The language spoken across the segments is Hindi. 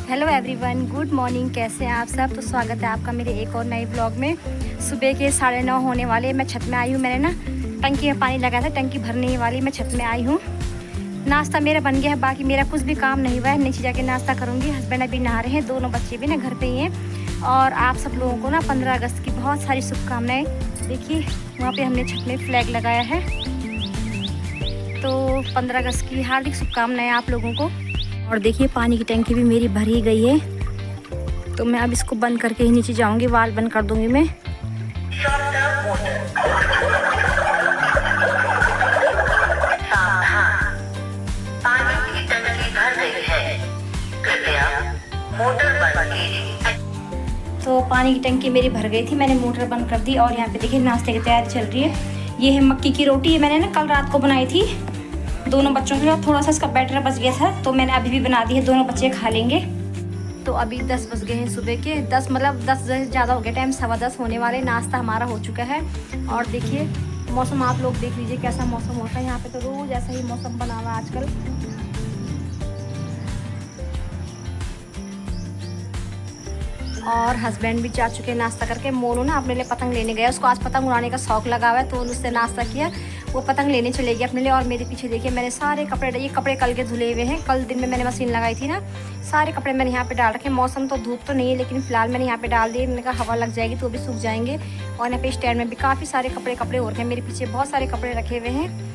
Hello everyone, good morning. कैसे हैं आप सब? तो स्वागत है आपका मेरे एक और नए ब्लॉग में। सुबह के 9:30 होने वाले, मैं छत में आई हूँ। मैंने ना टंकी में पानी लगाया था, टंकी भरने वाली मैं छत में आई हूँ। नाश्ता मेरा बन गया है, बाकी मेरा कुछ भी काम नहीं हुआ है। नीचे जाके नाश्ता करूँगी। हस्बैंड अभी नहा रहे हैं, दोनों बच्चे भी ना घर पे ही हैं। और आप सब लोगों को ना 15 अगस्त की बहुत सारी शुभकामनाएँ। देखिए वहाँ पर हमने छत में फ्लैग लगाया है, तो 15 अगस्त की हार्दिक शुभकामनाएँ आप लोगों को। और देखिए पानी की टंकी भी मेरी भरी गई है, तो मैं अब इसको बंद करके ही नीचे जाऊंगी। वाल बंद कर दूंगी मैं। पानी की टंकी भर गई है, कृपया मोटर बंद कीजिए। तो पानी की टंकी मेरी भर गई थी, मैंने मोटर बंद कर दी। और यहाँ पे देखिए नाश्ते की तैयारी चल रही है। ये है मक्की की रोटी, ये मैंने ना कल रात को बनाई थी दोनों बच्चों के लिए। थोड़ा सा इसका बैटर बच गया था, तो मैंने अभी भी बना दी है, दोनों बच्चे खा लेंगे। तो अभी 10 बज गए हैं सुबह के। 10 मतलब 10 से ज़्यादा हो गया टाइम, 10:15 होने वाले। नाश्ता हमारा हो चुका है। और देखिए मौसम आप लोग देख लीजिए कैसा मौसम होता है यहाँ पे। तो रोज़ ऐसा ही मौसम बना हुआ है आजकल। और हस्बैंड भी जा चुके हैं नाश्ता करके। मोनू ना अपने लिए पतंग लेने गया, उसको आज पतंग उड़ाने का शौक लगा हुआ है, तो उससे नाश्ता किया। वो पतंग लेने चले गए अपने लिए। और मेरे पीछे देखिए मैंने सारे कपड़े, ये कपड़े कल के धुले हुए हैं। कल दिन में मैंने मशीन लगाई थी ना, सारे कपड़े मैंने यहाँ पे डाल रखे। मौसम तो धूप तो नहीं है, लेकिन फिलहाल मैंने यहाँ पे डाल दिए। मैंने कहा हवा लग जाएगी तो भी सूख जाएंगे। और यहाँ पे स्टैंड में भी काफ़ी सारे कपड़े हो रखे हैं। मेरे पीछे बहुत सारे कपड़े रखे हुए हैं।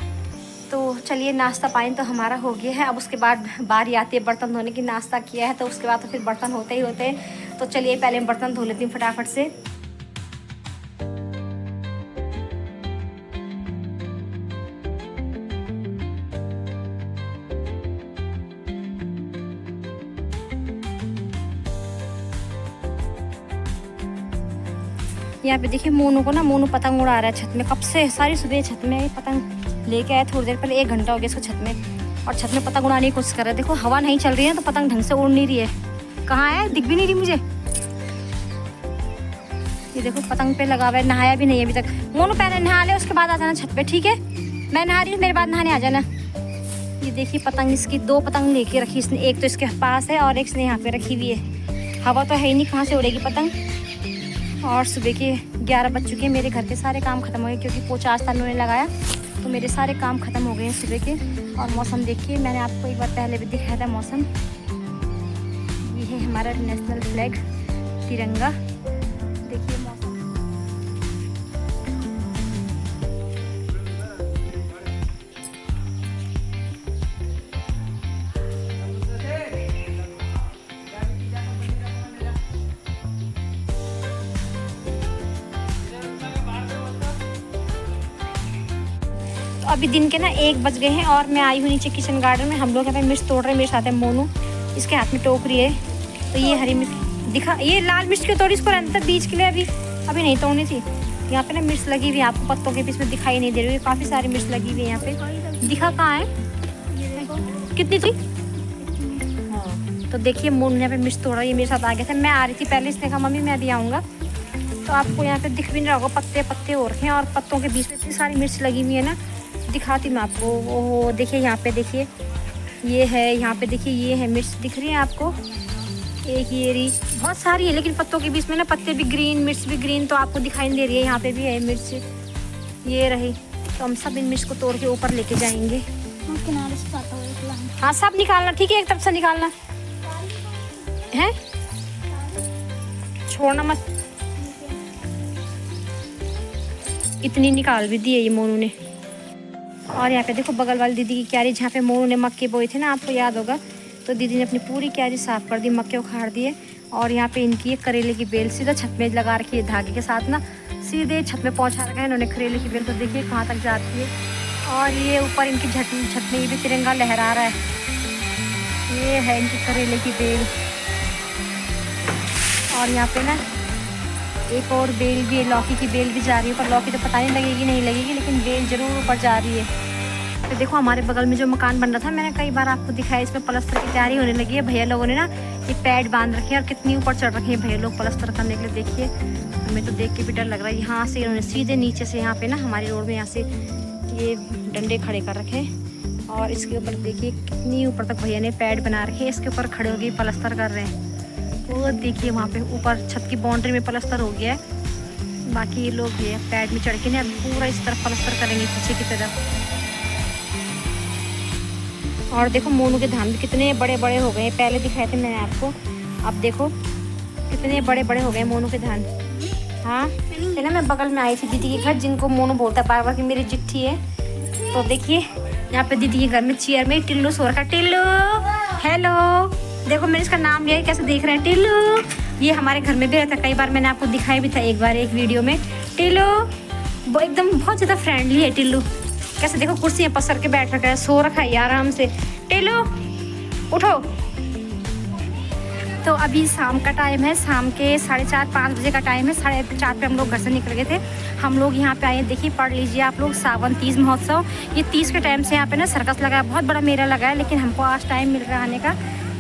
तो चलिए नाश्ता पानी तो हमारा हो गया है। अब उसके बाद बारी आती है बर्तन धोने की। नाश्ता किया है तो उसके बाद तो फिर बर्तन होते ही होते हैं। तो चलिए पहले मैं बर्तन धो लेती हूँ फटाफट से। यहाँ पे देखिए मोनू को ना, मोनू पतंग उड़ा रहा है छत में। कब से सारी सुबह छत में पतंग लेके आया, थोड़ी देर पहले 1 घंटा हो गया इसको छत में। और छत में पतंग उड़ाने की कोशिश कर रहा है। देखो हवा नहीं चल रही है तो पतंग ढंग से उड़ नहीं रही है। कहाँ है, दिख भी नहीं रही मुझे। ये देखो पतंग पे लगा हुआ है। नहाया भी नहीं है अभी तक। मोनू पहले नहा ले, उसके बाद आ जाना छत पे, ठीक है? मैं नहा रही हूँ, मेरे बाद नहाने आ जाना। ये देखिए पतंग, इसकी 2 पतंग लेके रखी इसने। एक तो इसके पास है और एक इसने यहाँ पे रखी हुई है। हवा तो है ही नहीं, कहाँ से उड़ेगी पतंग। और सुबह के 11 बज चुके हैं। मेरे घर के सारे काम खत्म हो गए, क्योंकि पोछा आज तक उन्होंने लगाया, तो मेरे सारे काम खत्म हो गए हैं सुबह के। और मौसम देखिए, मैंने आपको एक बार पहले भी दिखाया था मौसम। ये है हमारा नेशनल फ्लैग, तिरंगा। देखिए मौसम। अभी दिन के ना 1 बज गए हैं और मैं आई हूँ नीचे किचन गार्डन में। हम लोग यहाँ पे मिर्च तोड़ रहे हैं। मेरे साथ है मोनू, इसके हाथ में टोकरी है। तो ये हरी मिर्च दिखा, ये लाल मिर्च क्यों तोड़ी? इसको रहता बीज के लिए अभी नहीं तोड़नी थी। यहाँ पे ना मिर्च लगी हुई है, आपको पत्तों के बीच में दिखाई नहीं दे रही है। काफ़ी सारी मिर्च लगी हुई है यहाँ पे। दिखा कहाँ है, कितनी थी? हाँ तो देखिए मोनू यहाँ पे मिर्च तोड़ा, ये मेरे साथ आ गया था। मैं आ रही थी पहले, इसने कहा मम्मी मैं भी आऊँगा। तो आपको यहाँ पे दिख भी नहीं रहा होगा, पत्ते हो रखे हैं। और पत्तों के बीच में इतनी सारी मिर्च लगी हुई है ना, दिखाती मैं आपको। ओहो देखिए यहाँ पे, देखिए ये है यहाँ पे, देखिए ये है मिर्च, दिख रही है आपको? एक ये रही, बहुत सारी है, लेकिन पत्तों के बीच में ना पत्ते भी ग्रीन, मिर्च भी ग्रीन, तो आपको दिखाई नहीं दे रही है। यहाँ पे भी है मिर्च, ये रही। तो हम सब इन मिर्च को तोड़ के ऊपर लेके जाएंगे। किनारे से जाता हुआ। हाँ सब निकालना, ठीक है? एक तरफ से निकालना है, छोड़ना मत। इतनी निकाल भी दी है ये मोनू ने। और यहाँ पे देखो बगल वाली दीदी की क्यारी, जहाँ पे मोनू ने मक्के बोए थे ना, आपको याद होगा। तो दीदी ने अपनी पूरी क्यारी साफ कर दी, मक्के उखाड़ दिए। और यहाँ पे इनकी एक करेले की बेल सीधा छत में लगा रखी है, धागे के साथ ना सीधे छत में पहुँचा रखा है इन्होंने करेले की बेल। तो देखिए कहाँ तक जाती है। और ये ऊपर इनकी छत में ये भी तिरंगा लहरा रहा है। ये है इनकी करेले की बेल। और यहाँ पे ना एक और बेल भी है, लौकी की बेल भी जा रही है। पर लौकी तो पता नहीं लगेगी नहीं लगेगी, लेकिन बेल जरूर ऊपर जा रही है। तो देखो हमारे बगल में जो मकान बन रहा था, मैंने कई बार आपको दिखाया, इसमें प्लास्टर की तैयारी होने लगी है। भैया लोगों ने ना ये पैड बांध रखे हैं और कितनी ऊपर चढ़ रखे हैं भैया लोग प्लास्टर करने के लिए। देखिए हमें तो देख के भी डर लग रहा है। यहाँ से इन्होंने सीधे नीचे से यहाँ पे ना हमारी रोड में यहाँ से ये डंडे खड़े कर रखे हैं। और इसके ऊपर देखिए कितनी ऊपर तक भैया ने पैड बना रखे हैं, इसके ऊपर खड़े हो गए पलस्तर कर रहे हैं। वो देखिए वहाँ पे ऊपर छत की बाउंड्री में पलस्तर हो गया है। बाकी ये लोग भी पैड में चढ़ के ना पूरा इस तरफ पलस्तर करेंगे पीछे की तरफ। और देखो मोनू के धान भी कितने बड़े बड़े हो गए, पहले दिखाए थे मैंने आपको, अब देखो कितने बड़े बड़े हो गए मोनू के धान। हाँ है ना, मैं बगल में आई थी दीदी के घर, जिनको मोनू बोलता है बार बार कि मेरी चिट्ठी है। तो देखिए यहाँ पे दीदी के घर में चेयर में टिल्लू सो रखा। टिल्लू हेलो, देखो मैंने इसका नाम लिया है, कैसे देख रहे हैं टिल्लू। ये हमारे घर में भी रहता है, कई बार मैंने आपको दिखाया भी था एक बार एक वीडियो में। टिल्लू वो एकदम बहुत ज़्यादा फ्रेंडली है टिल्लू। कैसे देखो कुर्सियाँ पसर के बैठ रखा है, सो रखा है आराम से। टिल्लू उठो। तो अभी शाम का टाइम है, शाम के 4:30-5 बजे का टाइम है। 4:30 पे हम लोग घर से निकल गए थे। हम लोग यहाँ पे आए, देखिए पढ़ लीजिए आप लोग, सावन तीज महोत्सव। ये 30 के टाइम से यहाँ पे ना सर्कस लगा है, बहुत बड़ा मेला लगा है, लेकिन हमको आज टाइम मिल रहा है आने का।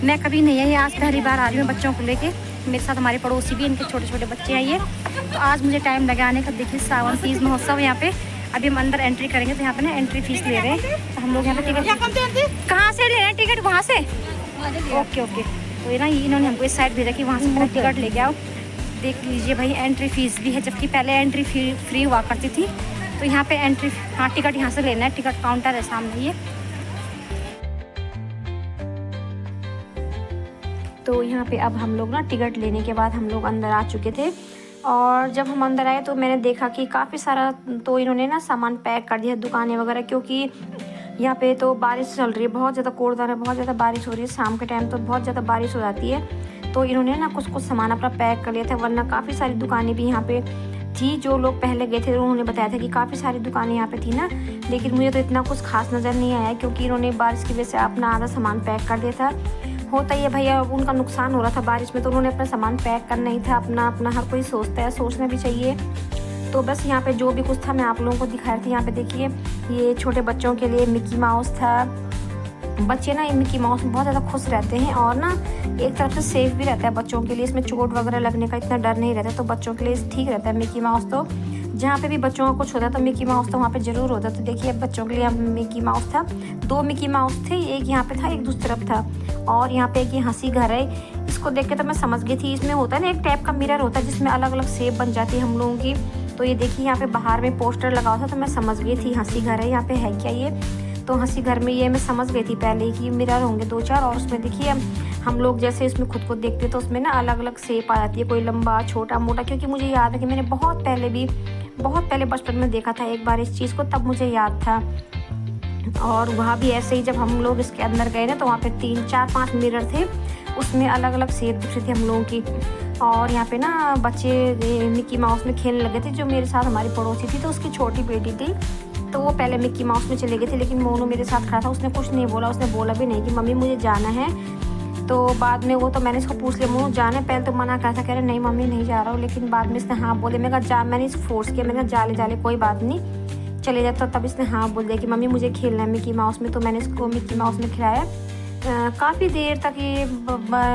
मैं कभी नहीं आई, आज पहली बार आ रही हूँ बच्चों को लेके। मेरे साथ हमारे पड़ोसी भी, इनके छोटे छोटे बच्चे हैं ये। तो आज मुझे टाइम लगा आने का। देखिए सावन तीज महोत्सव यहाँ पे। अभी हम अंदर एंट्री करेंगे तो यहाँ पे ना एंट्री फीस ले रहे हैं। तो हम लोग यहाँ पे टिकट कहाँ से ले रहे हैं, टिकट वहाँ से? Okay okay. तो ये ना इन्होंने हमको इस साइड भेजा कि वहाँ से टिकट लेके आओ। देख लीजिए भाई, एंट्री फीस भी है, जबकि पहले एंट्री फ्री हुआ करती थी। तो यहाँ पे एंट्री, हाँ टिकट यहाँ से लेना है, टिकट काउंटर है सामने ये। तो यहाँ पे अब हम लोग ना टिकट लेने के बाद हम लोग अंदर आ चुके थे। और जब हम अंदर आए तो मैंने देखा कि काफ़ी सारा तो इन्होंने ना सामान पैक कर दिया, दुकानें वगैरह, क्योंकि यहाँ पे तो बारिश चल रही है, बहुत ज़्यादा कोहरा है, बहुत ज़्यादा बारिश हो रही है। शाम के टाइम तो बहुत ज़्यादा बारिश हो जाती है। तो इन्होंने ना कुछ सामान अपना पैक कर लिया था, वरना काफ़ी सारी दुकानें भी यहाँ पे थी। जो लोग पहले गए थे उन्होंने बताया था कि काफ़ी सारी दुकानें यहाँ पे थी ना, लेकिन मुझे तो इतना कुछ खास नज़र नहीं आया, क्योंकि इन्होंने बारिश की वजह से अपना आधा सामान पैक कर दिया था। होता ही है भैया, उनका नुकसान हो रहा था बारिश में, तो उन्होंने अपना सामान पैक करना ही था। अपना हर कोई सोचता है, सोचना भी चाहिए। तो बस यहाँ पे जो भी कुछ था मैं आप लोगों को दिखा रही थी। यहाँ पे देखिए ये छोटे बच्चों के लिए मिकी माउस था। बच्चे ना ये मिकी माउस में बहुत ज़्यादा खुश रहते हैं, और ना एक तरफ से सेफ भी रहता है बच्चों के लिए। इसमें चोट वगैरह लगने का इतना डर नहीं रहता, तो बच्चों के लिए ठीक रहता है मिकी माउस। तो जहाँ पे भी बच्चों का कुछ होता तो मिकी माउस तो वहाँ पे ज़रूर होता। तो देखिए अब बच्चों के लिए मिकी माउस था, 2 मिकी माउस थे, एक यहाँ पे था, एक दूसरी तरफ था। और यहाँ पे एक ये हंसी घर है, इसको देख के तो मैं समझ गई थी, इसमें होता है ना एक टाइप का मिरर होता है जिसमें अलग अलग शेप बन जाती है हम लोगों की। तो ये देखिए यहाँ पे बाहर में पोस्टर लगा हुआ था, तो मैं समझ गई थी हंसी घर है। यहाँ पे है क्या ये? तो हंसी घर में ये मैं समझ गई थी पहले कि मिरर होंगे 2-4, और उसमें देखिए हम लोग जैसे इसमें खुद को देखते तो उसमें ना अलग अलग शेप आ जाती है, कोई लंबा छोटा मोटा। क्योंकि मुझे याद है कि मैंने बहुत पहले बचपन में देखा था एक बार इस चीज़ को, तब मुझे याद था। और वहाँ भी ऐसे ही जब हम लोग इसके अंदर गए ना, तो वहाँ पे 3-4-5 मिरर थे, उसमें अलग अलग शेप दिख रही थी हम लोगों की। और यहाँ पे ना बच्चे मिकी माउस में खेलने लगे थे। जो मेरे साथ हमारी पड़ोसी थी, तो उसकी छोटी बेटी थी, तो वो पहले मिकी माउस में चले गए थे, लेकिन मोनू मेरे साथ खड़ा था, उसने कुछ नहीं बोला। उसने बोला भी नहीं कि मम्मी मुझे जाना है। तो बाद में वो तो मैंने इसको पूछ लिया, मोनू जाना है? पहले तो मना करा था, कह रहे नहीं मम्मी नहीं जा रहा हूँ, लेकिन बाद में इसने हाँ बोले। मैं कहा जा, मैंने इस फोर्स किया, मैंने कहा जा ले कोई बात नहीं चले जाता। तब इसने हाँ बोल दिया कि मम्मी मुझे खेलना है मिकी माउस में। तो मैंने इसको मिकी माउस में खिलाया। काफ़ी देर तक ये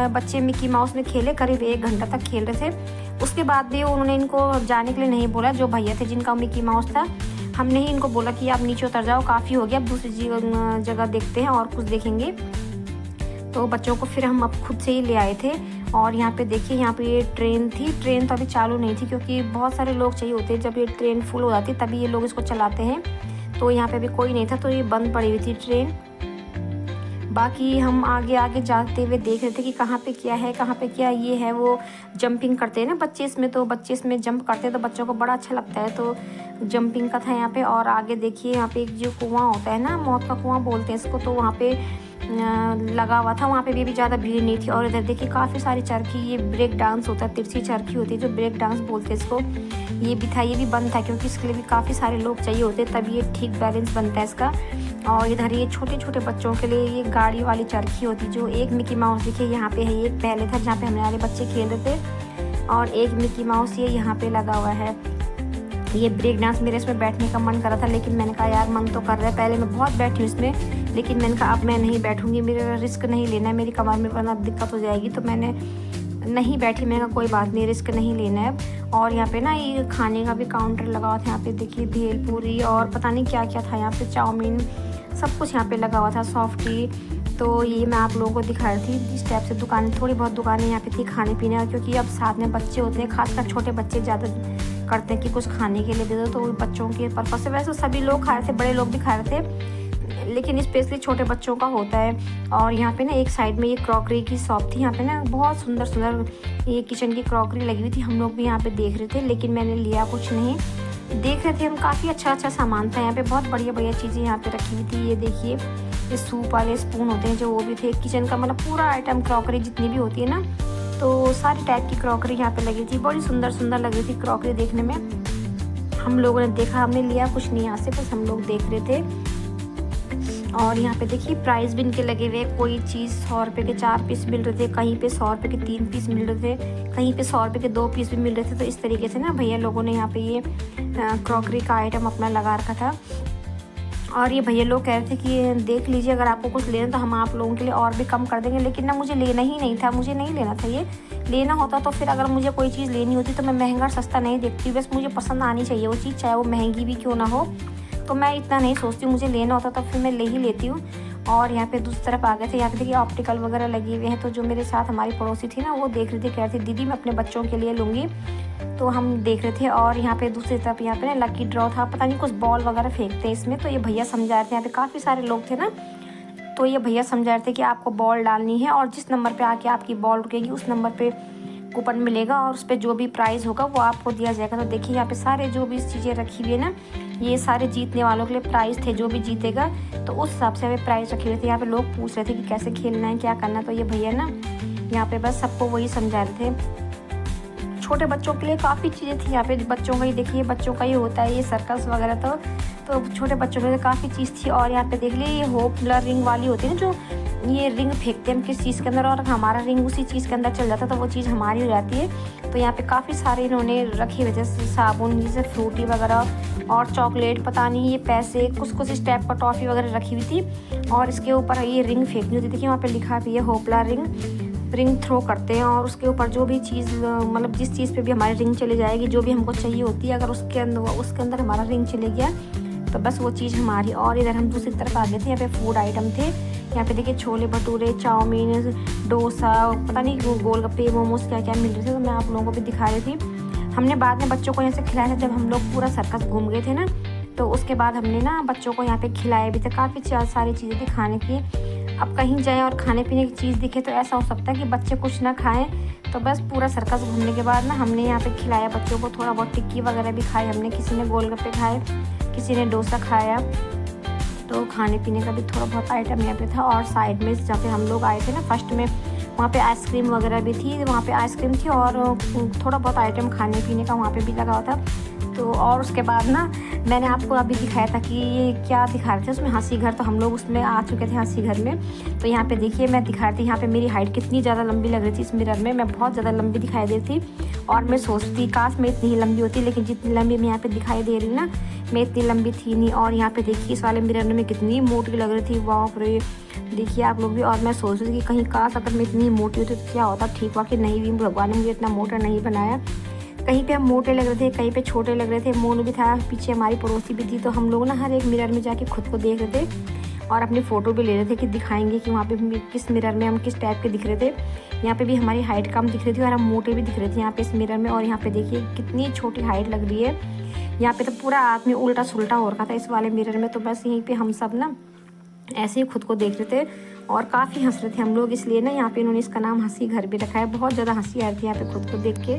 बच्चे मिकी माउस में खेले, करीब 1 घंटा तक खेल रहे थे। उसके बाद भी उन्होंने इनको जाने के लिए नहीं बोला। जो भैया थे जिनका मिकी माउस था, हमने ही इनको बोला कि आप नीचे उतर जाओ, काफ़ी हो गया, अब दूसरी जगह देखते हैं और कुछ देखेंगे। तो बच्चों को फिर हम अब खुद से ही ले आए थे। और यहाँ पे देखिए, यहाँ पे ये ट्रेन थी। ट्रेन तो अभी चालू नहीं थी, क्योंकि बहुत सारे लोग चाहिए होते हैं, जब ये ट्रेन फुल हो जाती है तभी ये लोग इसको चलाते हैं। तो यहाँ पे अभी कोई नहीं था, तो ये बंद पड़ी हुई थी ट्रेन। बाकी हम आगे जाते हुए देख रहे थे कि कहाँ पे क्या है, कहाँ पे क्या ये है। वो जंपिंग करते हैं ना बच्चे इसमें, तो बच्चे इसमें जंप करते हैं, तो बच्चों को बड़ा अच्छा लगता है। तो जंपिंग का था यहाँ पे। और आगे देखिए यहाँ पे एक जो कुआं होता है ना, मौत का कुआं बोलते हैं इसको, तो वहाँ पे लगा हुआ था। वहाँ पे भी ज़्यादा भीड़ नहीं थी। और इधर देखिए काफ़ी सारी चरखी, ये ब्रेक डांस होता है, तिरछी चरखी होती है जो ब्रेक डांस बोलते हैं इसको, ये भी था। ये भी बंद था, क्योंकि इसके लिए भी काफ़ी सारे लोग चाहिए होते हैं, तभी ये ठीक बैलेंस बनता है इसका। और इधर ये छोटे छोटे बच्चों के लिए ये गाड़ी वाली चरखी होती, जो एक मिकी माउस देखिए यहाँ पे है। एक पहले था जहाँ पे हमारे बच्चे खेल रहे थे, और एक मिकी माउस ये यहाँ पे लगा हुआ है। ये ब्रेक डांस, मेरे इसमें बैठने का मन कर रहा था, लेकिन मैंने कहा यार मन तो कर रहा है, पहले मैं बहुत बैठी हूँ इसमें, लेकिन मैंने कहा अब मैं नहीं बैठूंगी, मेरा रिस्क नहीं लेना है, मेरी कमर में वरना दिक्कत हो जाएगी। तो मैंने नहीं बैठी, मैंने कहा कोई बात नहीं, रिस्क नहीं लेना है अब। और यहाँ पे ना ये खाने का भी काउंटर लगा हुआ था। यहाँ पे देखिए भेलपूरी और पता नहीं क्या क्या था, यहाँ पे चाउमीन सब कुछ यहाँ पे लगा हुआ था, सॉफ्ट टी। तो ये मैं आप लोगों को दिखा रही थी। इस टाइप से दुकानें, थोड़ी बहुत दुकानें यहाँ पे थी खाने पीने, क्योंकि अब साथ में बच्चे होते हैं, खासकर छोटे बच्चे ज़्यादा करते हैं कि कुछ खाने के लिए दे दो, तो बच्चों के पर्पज़ से वैसे सभी लोग खा रहे थे, बड़े लोग भी खा रहे थे, लेकिन स्पेशली छोटे बच्चों का होता है। और यहाँ पे ना एक साइड में ये क्रॉकरी की शॉप थी, यहाँ पे ना बहुत सुंदर सुंदर ये किचन की क्रॉकरी लगी हुई थी। हम लोग भी यहाँ पे देख रहे थे, लेकिन मैंने लिया कुछ नहीं। देख रहे थे हम, काफ़ी अच्छा अच्छा सामान था यहाँ पे, बहुत बढ़िया बढ़िया चीज़ें यहाँ पे रखी हुई थी। ये देखिए, ये सूप वाले स्पून होते हैं जो, वो भी थे। किचन का मतलब पूरा आइटम, क्रॉकरी जितनी भी होती है ना, तो सारी टाइप की क्रॉकरी यहाँ पे लगी थी। बड़ी सुंदर सुंदर लग रही थी क्रॉकरी देखने में। हम लोगों ने देखा, हमने लिया कुछ नहीं यहाँ से, बस हम लोग देख रहे थे। और यहाँ पे देखिए प्राइस भी इनके लगे हुए, कोई चीज़ 100 रुपये के 4 पीस मिल रहे थे, कहीं पे 100 रुपये के 3 पीस मिल रहे थे, कहीं पे 100 रुपये के 2 पीस भी मिल रहे थे। तो इस तरीके से ना भैया लोगों ने यहाँ पे ये क्रॉकरी का आइटम अपना लगा रखा था। और ये भैया लोग कह रहे थे कि देख लीजिए, अगर आपको कुछ लेना तो हम आप लोगों के लिए और भी कम कर देंगे। लेकिन ना मुझे लेना ही नहीं था, मुझे नहीं लेना था। ये लेना होता तो फिर अगर मुझे कोई चीज़ लेनी होती तो मैं महंगा सस्ता नहीं देखती, बस मुझे पसंद आनी चाहिए वो चीज़, चाहे वो महंगी भी क्यों ना हो। तो मैं इतना नहीं सोचती, मुझे लेना होता तो फिर मैं ले ही लेती हूँ। और यहाँ पे दूसरी तरफ आ गए थे, यहाँ पे देखिए ऑप्टिकल वगैरह लगे हुए हैं। तो जो मेरे साथ हमारी पड़ोसी थी ना, वो देख रही थी, कह रही थी दीदी मैं अपने बच्चों के लिए लूँगी। तो हम देख रहे थे। और यहाँ पे दूसरी तरफ यहाँ पे ना लकी ड्रॉ था, पता नहीं कुछ बॉल वगैरह फेंकते हैं इसमें। तो ये भैया समझा रहे थे, यहाँ पे काफ़ी सारे लोग थे ना, तो ये भैया समझा रहे थे कि आपको बॉल डालनी है और जिस नंबर पे आके आपकी बॉल रुकेगी उस नंबर पे कूपन मिलेगा और उस पर जो भी प्राइज़ होगा वो आपको दिया जाएगा। तो देखिए यहाँ पे सारे जो भी चीज़ें रखी हुई है ना, ये सारे जीतने वालों के लिए प्राइज़ थे, जो भी जीतेगा तो उस हिसाब से हमें प्राइज़ रखे हुए थे। यहाँ पे लोग पूछ रहे थे कि कैसे खेलना है, क्या करना है। तो ये भैया ना यहाँ पे बस सबको वही समझा रहे थे। छोटे बच्चों के लिए काफ़ी चीज़ें थी यहाँ पे, बच्चों का ही देखिए, बच्चों का ही होता है ये सर्कस वगैरह। तो छोटे बच्चों के लिए काफ़ी चीज़ थी। और यहाँ पे देख लीजिए, ये होप रिंग वाली होती है ना, जो ये रिंग फेंकते हैं हम किस चीज़ के अंदर, और हमारा रिंग उसी चीज़ के अंदर चल जाता है तो वो चीज़ हमारी हो जाती है। तो यहाँ पे काफ़ी सारे इन्होंने रखे हुए थे, साबुन, जैसे फ्रूटी वगैरह और चॉकलेट, पता नहीं ये पैसे, कुछ कुछ इस टाइप का टॉफ़ी वगैरह रखी हुई थी। और इसके ऊपर ये रिंग फेंकनी होती थी। देखिए वहाँ पे लिखा भी है होपला रिंग थ्रो करते हैं। और उसके ऊपर जो भी चीज़, मतलब जिस चीज़ पे भी हमारी रिंग चली जाएगी, जो भी हमको चाहिए होती है, अगर उसके अंदर हमारा रिंग चले गया तो बस वो चीज़ हमारी। और इधर हम दूसरी तरफ आ गए थे, यहाँ पे फूड आइटम थे। यहाँ पे देखिए छोले भटूरे, चाउमीन, डोसा, पता नहीं गोलगप्पे, मोमोज, क्या क्या मिल रहे थे। तो मैं आप लोगों को भी दिखा रही थी। हमने बाद में बच्चों को यहाँ से खिलाया था, जब हम लोग पूरा सर्कस घूम गए थे ना, तो उसके बाद हमने ना बच्चों को यहाँ पे खिलाया भी था। काफ़ी सारी चीज़ें थी खाने की। अब कहीं जाएँ और खाने पीने की चीज़ दिखे तो ऐसा हो सकता है कि बच्चे कुछ ना खाएं। तो बस पूरा सर्कस घूमने के बाद ना हमने यहाँ पे खिलाया बच्चों को, थोड़ा बहुत टिक्की वगैरह भी खाए हमने, किसी ने गोलगप्पे खाए, किसी ने डोसा खाया। तो खाने पीने का भी थोड़ा बहुत आइटम यहाँ पे था। और साइड में जहाँ पे हम लोग आए थे ना फर्स्ट में, वहाँ पे आइसक्रीम वगैरह भी थी, वहाँ पे आइसक्रीम थी और थोड़ा बहुत आइटम खाने पीने का वहाँ पे भी लगा हुआ था। तो और उसके बाद ना मैंने आपको अभी दिखाया था कि ये क्या दिखा रहे थे उसमें, हंसी घर। तो हम लोग उसमें आ चुके थे हंसी घर में। तो यहाँ पे देखिए मैं दिखा रही थी, यहाँ पे मेरी हाइट कितनी ज़्यादा लंबी लग रही थी इस मिरर में, मैं बहुत ज़्यादा लंबी दिखाई दे रही थी। और मैं सोचती काश मैं इतनी ही लंबी होती, लेकिन जितनी लंबी मैं यहाँ पे दिखाई दे रही ना, मैं इतनी लंबी थी नहीं। और यहाँ पे देखिए इस वाले मिरर में मैं कितनी मोटी लग रही थी, बाप रे, देखिए आप लोग भी। और मैं सोच रही थी कि कहीं काश अगर मैं इतनी मोटी होती तो क्या होता, ठीक हुआ कि नहीं भी, भगवान ने मुझे इतना मोटा नहीं बनाया। कहीं पे हम मोटे लग रहे थे, कहीं पे छोटे लग रहे थे। मोनू भी था, पीछे हमारी पड़ोसी भी थी। तो हम लोग ना हर एक मिरर में जाके खुद को देख रहे थे और अपनी फ़ोटो भी ले रहे थे कि दिखाएंगे कि वहाँ पे किस मिरर में हम किस टाइप के दिख रहे थे। यहाँ पे भी हमारी हाइट कम दिख रही थी और हम मोटे भी दिख रहे थे यहाँ पे इस मिरर में। और यहाँ पे देखिए कितनी छोटी हाइट लग रही है। यहाँ पे तो पूरा आदमी उल्टा सुल्टा हो रखा था इस वाले मिरर में। तो बस यहीं पे हम सब ना ऐसे ही खुद को देख रहे थे और काफ़ी हंस रहे थे हम लोग। इसलिए ना यहाँ पे इन्होंने इसका नाम हंसी घर भी रखा है। बहुत ज़्यादा हंसी आ रही थी यहाँ पे खुद को देख के।